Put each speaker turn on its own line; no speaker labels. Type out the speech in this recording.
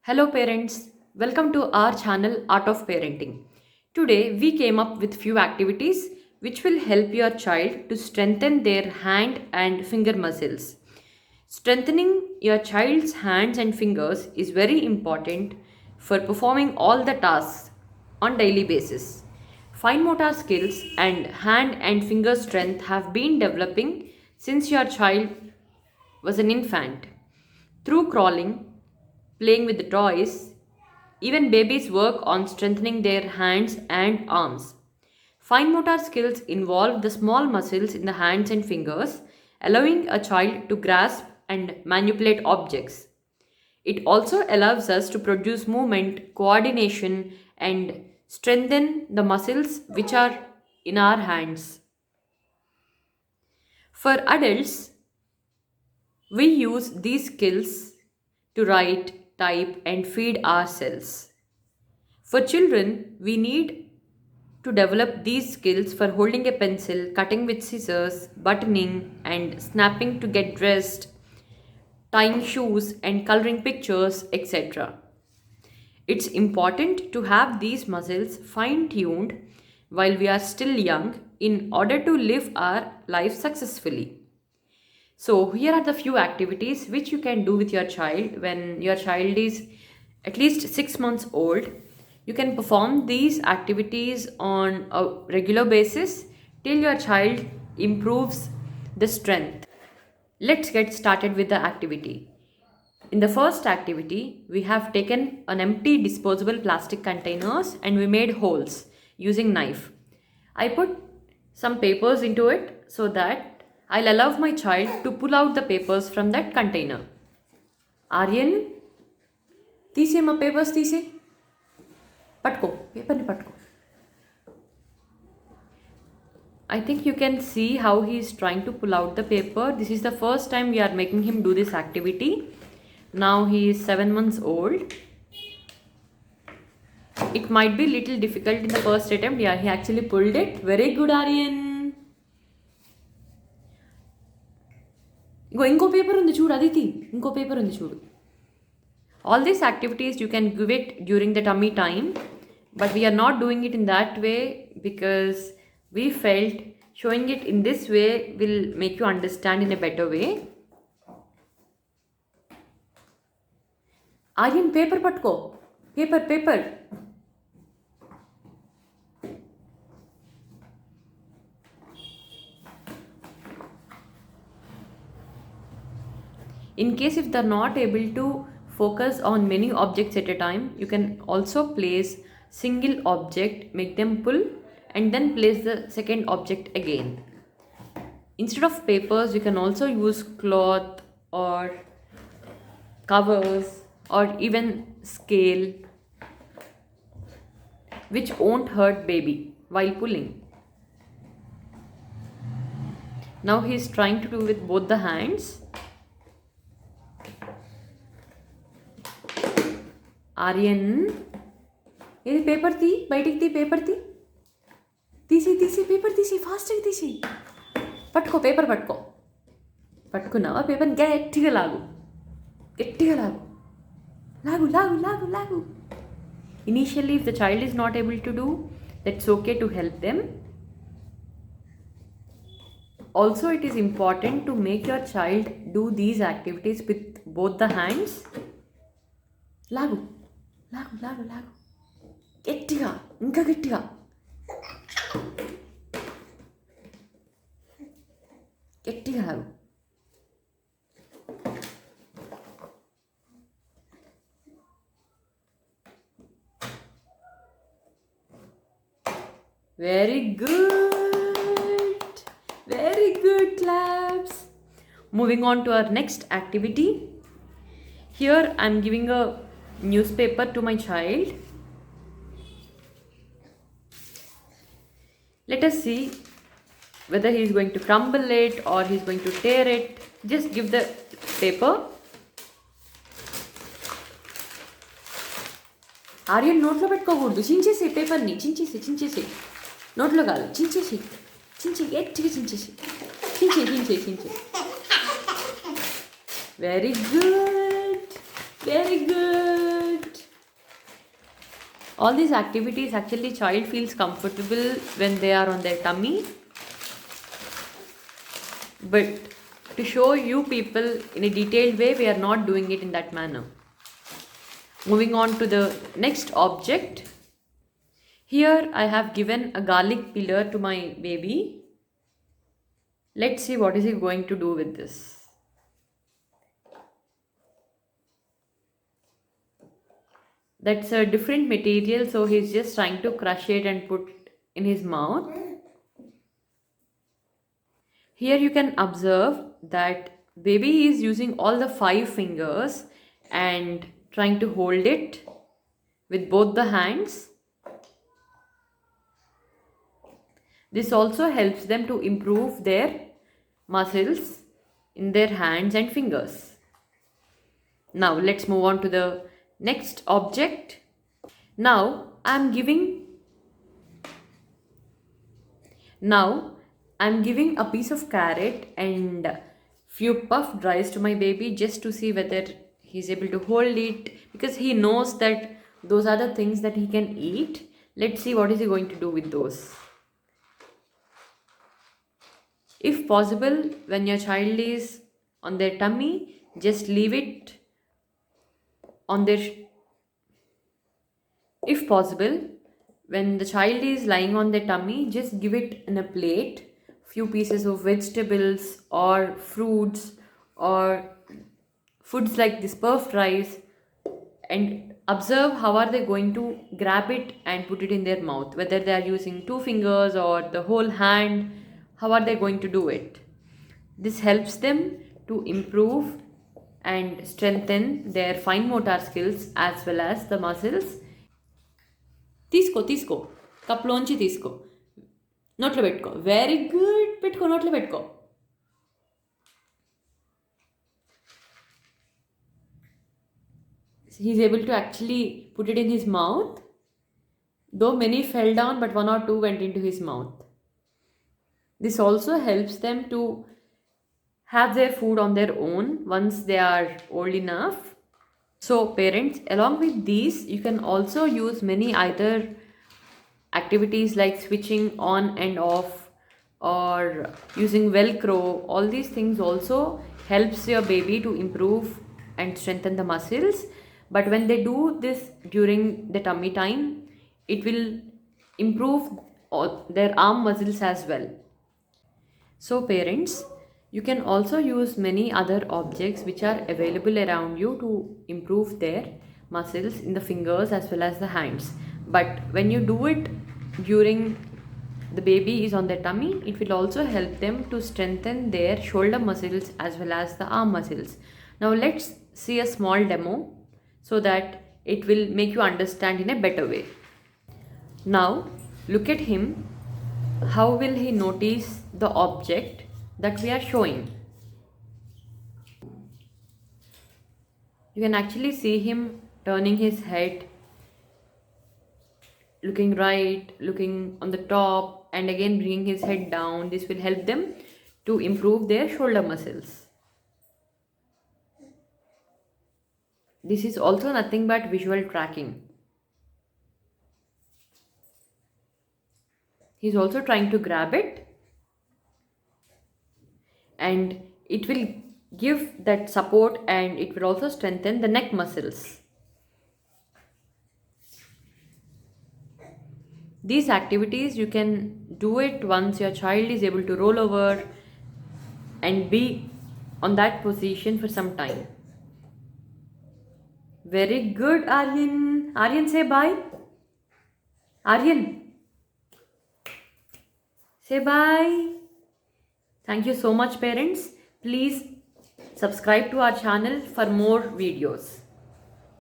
Hello parents, welcome to our channel Art of Parenting. Today we came up with few activities which will help your child to strengthen their hand and finger muscles. Strengthening your child's hands and fingers is very important for performing all the tasks on daily basis. Fine motor skills and hand and finger strength have been developing since your child was an infant. Through crawling, playing with the toys, even babies work on strengthening their hands and arms. Fine motor skills involve the small muscles in the hands and fingers, allowing a child to grasp and manipulate objects. It also allows us to produce movement, coordination, and strengthen the muscles which are in our hands. For adults, we use these skills to write, type, and feed ourselves. For children, we need to develop these skills for holding a pencil, cutting with scissors, buttoning, and snapping to get dressed, tying shoes, and coloring pictures, etc. It's important to have these muscles fine tuned while we are still young in order to live our life successfully. So, here are the few activities which you can do with your child when your child is at least 6 months old. You can perform these activities on a regular basis till your child improves the strength. Let's get started with the activity. In the first activity, we have taken an empty disposable plastic containers and we made holes using knife. I put some papers into it so that I'll allow my child to pull out the papers from that container. Aryan, తీసేమ్మా papers తీసే పట్టుకో పేపర్ని పట్టుకో. I think you can see how he is trying to pull out the paper. This is the first time we are making him do this activity. Now he is 7 months old. It might be little difficult in the first attempt. Yeah, he actually pulled it. Very good, Aryan. ఇంకో paper ఉంది చూడు అదితి ఇంకో paper ఉంది చూడు. All these activities you can give it during the tummy time, but we are not doing it in that way because we felt showing it in this way will make you understand in a better way. Aryan, paper patko. Paper. In case if they're not able to focus on many objects at a time, you can also place single object, make them pull and then place the second object again. Instead of papers, you can also use cloth or covers or even scale, which won't hurt baby while pulling. Now he is trying to do with both the hands. Aryan ఇది paper తీ బయటికి తీ paper తీసి paper తీసి ఫాస్ట్గా తీసి పట్టుకో paper పట్టుకున్నావా paper గట్టిగా లాగు లాగు. Initially if the child is not able to do, that's okay to help them. Also it is important to make your child do these activities with both the hands. లాగు గట్టిగా ఇంకా గట్టిగా. లాగు. Very good claps. Moving on to our next activity. Here I am giving a newspaper to my child. Let us see whether he is going to crumble it or he is going to tear it. Just give the paper. Aryan నోట్లో పెట్టుకోకూడదు, చించేసి పేపర్ని చించేసి నోట్లో కాదు చించేసి గట్టిగా చించేసి very good. All these activities actually child feels comfortable when they are on their tummy, but to show you people in a detailed way, we are not doing it in that manner. Moving on to the next object. Here I have given a garlic peeler to my baby. Let's see what is he going to do with this. That's a different material, so he's just trying to crush it and put in his mouth. Here you can observe that baby is using all the 5 fingers and trying to hold it with both the hands. This also helps them to improve their muscles in their hands and fingers. Now let's move on to the next object. Now I'm giving a piece of carrot and few puffed rice to my baby just to see whether he's able to hold it, because he knows that those are the things that he can eat. Let's see what is he going to do with those. If possible, when your child is on their tummy, just leave it on their... If possible, when the child is lying on their tummy, just give it in a plate few pieces of vegetables or fruits or foods like this puffed rice, and observe how are they going to grab it and put it in their mouth, whether they are using 2 fingers or the whole hand. How are they going to do it? This helps them to improve and strengthen their fine motor skills as well as the muscles. తీసుకో కప్లోంచి తీసుకో, నోట్లో పెట్టుకో. Very good, పెట్టుకో, నోట్లో పెట్టుకో. He's able to actually put it in his mouth, though many fell down, but 1 or 2 went into his mouth. This also helps them to have their food on their own once they are old enough. So parents, along with these, you can also use many other activities like switching on and off or using velcro. All these things also helps your baby to improve and strengthen the muscles. But when they do this during the tummy time, it will improve their arm muscles as well. So parents, you can also use many other objects which are available around you to improve their muscles in the fingers as well as the hands. But when you do it during the baby is on their tummy, it will also help them to strengthen their shoulder muscles as well as the arm muscles. Now let's see a small demo so that it will make you understand in a better way. Now look at him. How will he notice the object that we are showing? You can actually see him turning his head, looking right, looking on the top, and again bringing his head down. This will help them to improve their shoulder muscles. This is also nothing but visual tracking. He's also trying to grab it, and it will give that support, and it will also strengthen the neck muscles. These activities you can do it once your child is able to roll over and be on that position for some time. Very good, Aryan. Aryan, say bye. Aryan, say bye. Thank you so much, parents. Please subscribe to our channel for more videos.